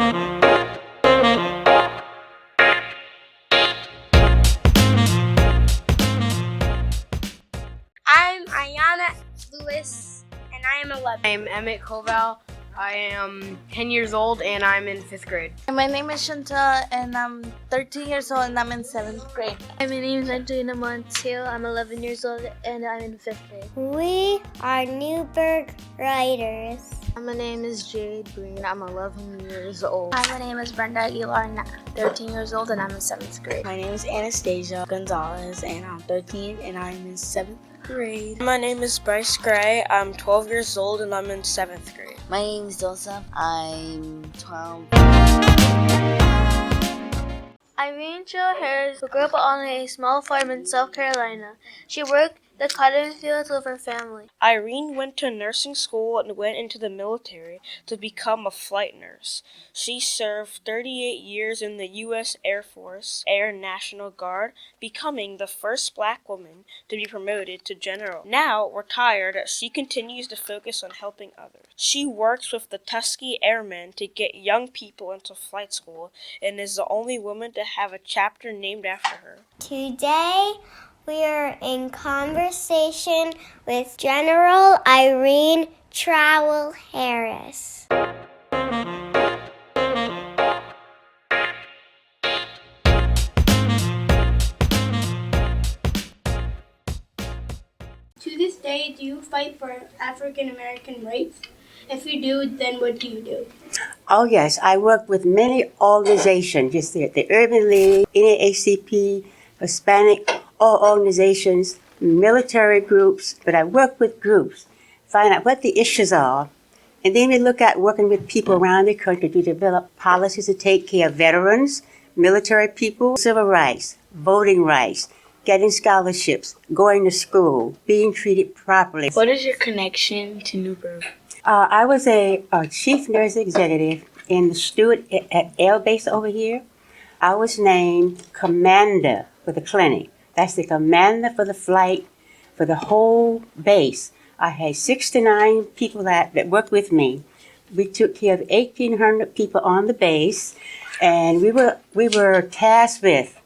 I'm Ayana Lewis, and I am 11. I'm Emmett Koval. I am 10 years old and I'm in 5th grade. My name is Chantal and I'm 13 years old and I'm in 7th grade. My name is Angelina Montiel. I'm 11 years old and I'm in 5th grade. We are Newburgh Writers. My name is Jade Green. I'm 11 years old. Hi, my name is Brenda Aguilar and I'm 13 years old and I'm in 7th grade. My name is Anastasia Gonzalez and I'm 13 and I'm in 7th grade. My name is Bryce Gray. I'm 12 years old and I'm in 7th grade. My name is Joseph. I'm 12. Irene Trowell-Harris grew up on a small farm in South Carolina. She worked the cotton fields with her family. Irene went to nursing school and went into the military to become a flight nurse. She served 38 years in the U.S. Air Force, Air National Guard, becoming the first black woman to be promoted to general. Now, retired, she continues to focus on helping others. She works with the Tuskegee Airmen to get young people into flight school and is the only woman to have a chapter named after her. Today, we are in conversation with General Irene Trowell-Harris. To this day, do you fight for African American rights? If you do, then what do you do? Oh yes, I work with many organizations, just the Urban League, NAACP, Hispanic organizations, military groups, but I work with groups, find out what the issues are, and then we look at working with people around the country to develop policies to take care of veterans, military people, civil rights, voting rights, getting scholarships, going to school, being treated properly. What is your connection to Newburgh? I was a chief nurse executive in the Stewart Air Base over here. I was named commander for the clinic. That's the commander for the flight for the whole base. I had 69 people that worked with me. We took care of 1,800 people on the base, and we were tasked with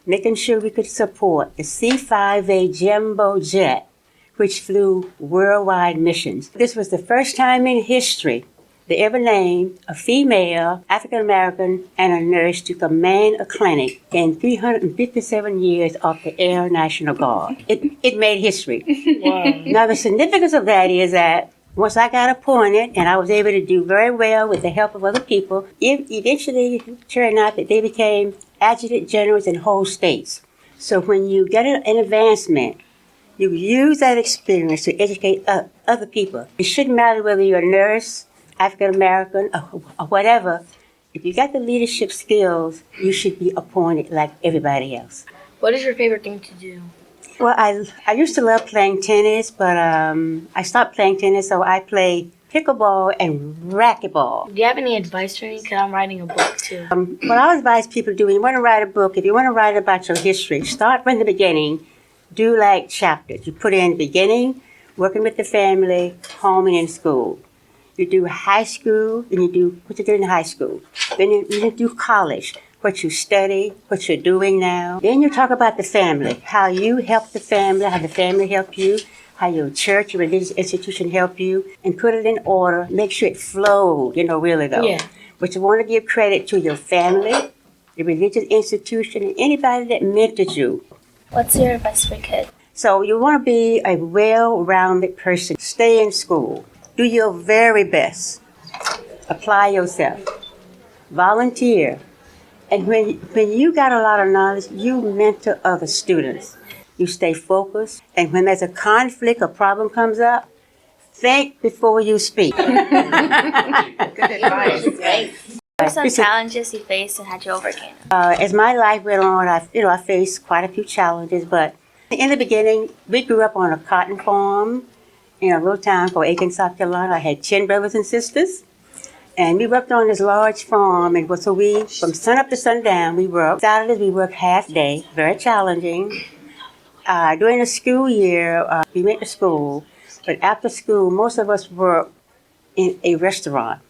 making sure we could support the C-5A jumbo jet, which flew worldwide missions. This was the first time in history they ever named a female African-American and a nurse to command a clinic in 357 years of the Air National Guard. It made history. Wow. Now, the significance of that is that once I got appointed and I was able to do very well with the help of other people, it eventually turned out that they became adjutant generals in whole states. So when you get an advancement, you use that experience to educate other people. It shouldn't matter whether you're a nurse, African-American, or whatever. If you got the leadership skills, you should be appointed like everybody else. What is your favorite thing to do? Well, I used to love playing tennis, but I stopped playing tennis, so I play pickleball and racquetball. Do you have any advice for me? Because I'm writing a book too. What I advise people to do, when you want to write a book, if you want to write about your history, start from the beginning. Do like chapters. You put in the beginning, working with the family, home, and in school. You do high school, and you do what you did in high school. Then you do college, what you study, what you're doing now. Then you talk about the family, how you help the family, how the family help you, how your church, your religious institution help you, and put it in order. Make sure it flowed, really though. Yeah. But you want to give credit to your family, your religious institution, and anybody that mentored you. What's your advice for kids? So you want to be a well-rounded person. Stay in school. Do your very best. Apply yourself. Volunteer. And when you got a lot of knowledge, you mentor other students. You stay focused. And when there's a conflict or problem comes up, think before you speak. Good advice. What are some challenges you faced and had to overcome? As my life went on, I faced quite a few challenges. But in the beginning, we grew up on a cotton farm in a little town called Aiken, South Carolina. I had 10 brothers and sisters. And we worked on this large farm, and so from sun up to sundown, we worked. Saturdays, we worked half day, very challenging. During the school year, we went to school, but after school, most of us worked in a restaurant.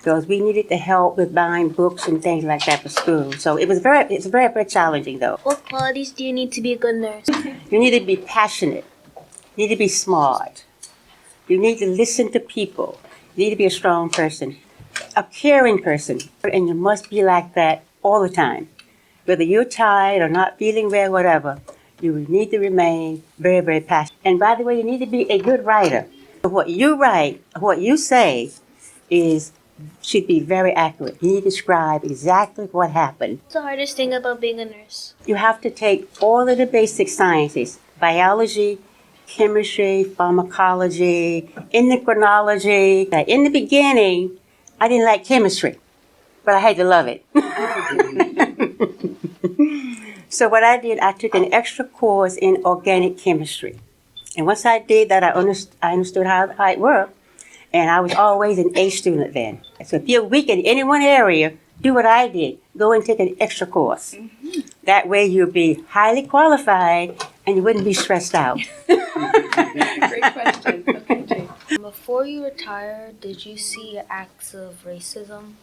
because we needed the help with buying books and things like that for school. So it's very challenging though. What qualities do you need to be a good nurse? You need to be passionate. You need to be smart. You need to listen to people. You need to be a strong person, a caring person. And you must be like that all the time. Whether you're tired or not feeling well, whatever, you need to remain very, very passionate. And by the way, you need to be a good writer. What you write, what you say should be very accurate. You need to describe exactly what happened. What's the hardest thing about being a nurse? You have to take all of the basic sciences, biology, chemistry, pharmacology, endocrinology. In the beginning, I didn't like chemistry, but I had to love it. So what I did, I took an extra course in organic chemistry. And once I did that, I understood how it worked. And I was always an A student then. So if you're weak in any one area, do what I did. Go and take an extra course. Mm-hmm. That way you'll be highly qualified and you wouldn't be stressed out. Great question. Okay. Before you retired, did you see acts of racism?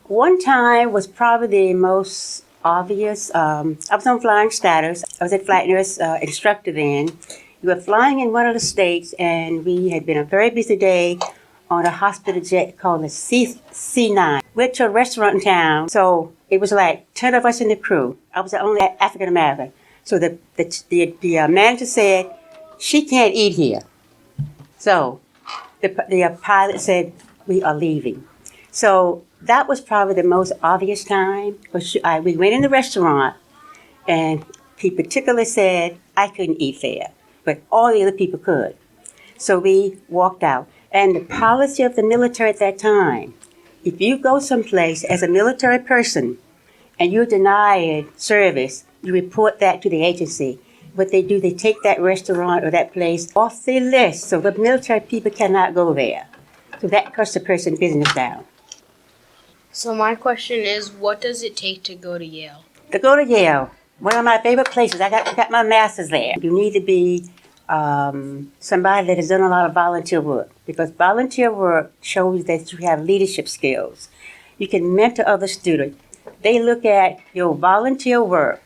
One time was probably the most obvious. I was on flying status. I was a flight nurse instructor then. We were flying in one of the states, and we had been a very busy day on a hospital jet called the C9. Went to a restaurant in town, so it was like 10 of us in the crew. I was the only African American. So the manager said, "She can't eat here." So the pilot said, "We are leaving." So that was probably the most obvious time. We went in the restaurant, and he particularly said I couldn't eat there, but all the other people could. So we walked out. And the policy of the military at that time, if you go someplace as a military person and you're denied service, you report that to the agency. What they do, they take that restaurant or that place off the list, so the military people cannot go there. So that cuts the person's business down. So my question is, what does it take to go to Yale? To go to Yale, one of my favorite places. I got my master's there. You need to be somebody that has done a lot of volunteer work, because volunteer work shows that you have leadership skills. You can mentor other students. They look at your volunteer work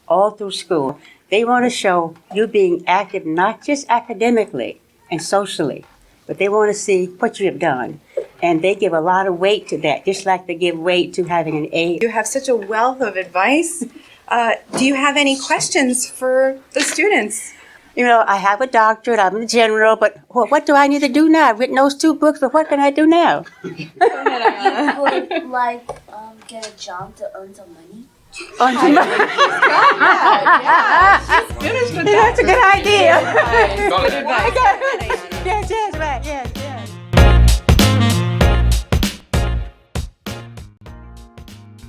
all through school. They want to show you being active, not just academically and socially, but they want to see what you have done. And they give a lot of weight to that, just like they give weight to having an A. You have such a wealth of advice. Do you have any questions for the students? You know, I have a doctorate, I'm a general, but what do I need to do now? I've written those 2 books, but what can I do now? Go ahead, Ayana. Get a job to earn some money. Yeah, she's finished with that. That's a good idea. Good advice. Yes, right, yes.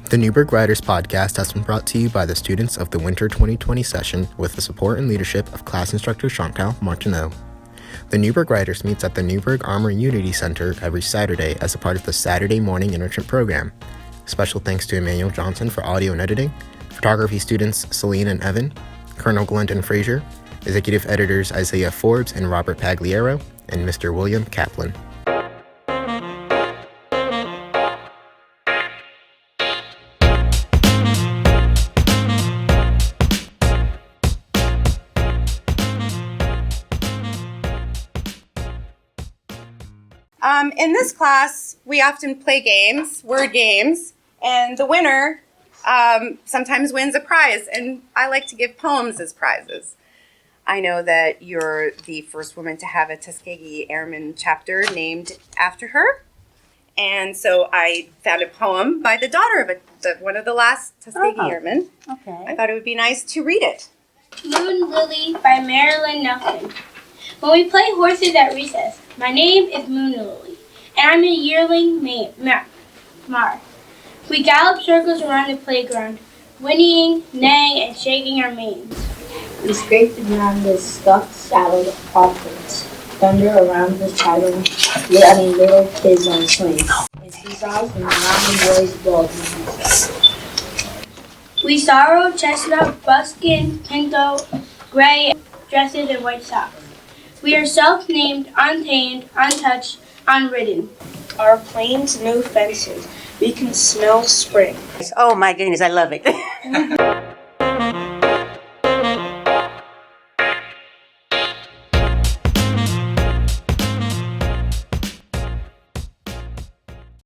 The Newburgh Writers podcast has been brought to you by the students of the Winter 2020 session with the support and leadership of class instructor Chantal Martineau. The Newburgh Writers meets at the Newburgh Armory Unity Center every Saturday as a part of the Saturday morning enrichment program. Special thanks to Emmanuel Johnson for audio and editing, photography students Celine and Evan, Colonel Glendon Fraiser, executive editors Isaiah Forbes and Robert Pagliaro, and Mr. William Kaplan. In this class, we often play games, word games, and the winner sometimes wins a prize, and I like to give poems as prizes. I know that you're the first woman to have a Tuskegee Airmen chapter named after her, and so I found a poem by the daughter of one of the last Tuskegee Airmen. Okay. I thought it would be nice to read it. Moon Lily by Marilyn Nelson. When we play horses at recess, my name is Moon Lily, and I'm a yearling mar. We gallop circles around the playground, whinnying, neighing, and shaking our manes. We scrape the ground with stuffed saddled offers, thunder around the saddle, letting little kids on swings, and seesaws and mountain boys bald. We sorrow chestnut, buskin, pinto, gray dresses, and white socks. We are self-named, untamed, untouched, unridden. Our plains no fences. We can smell spring. Oh my goodness, I love it.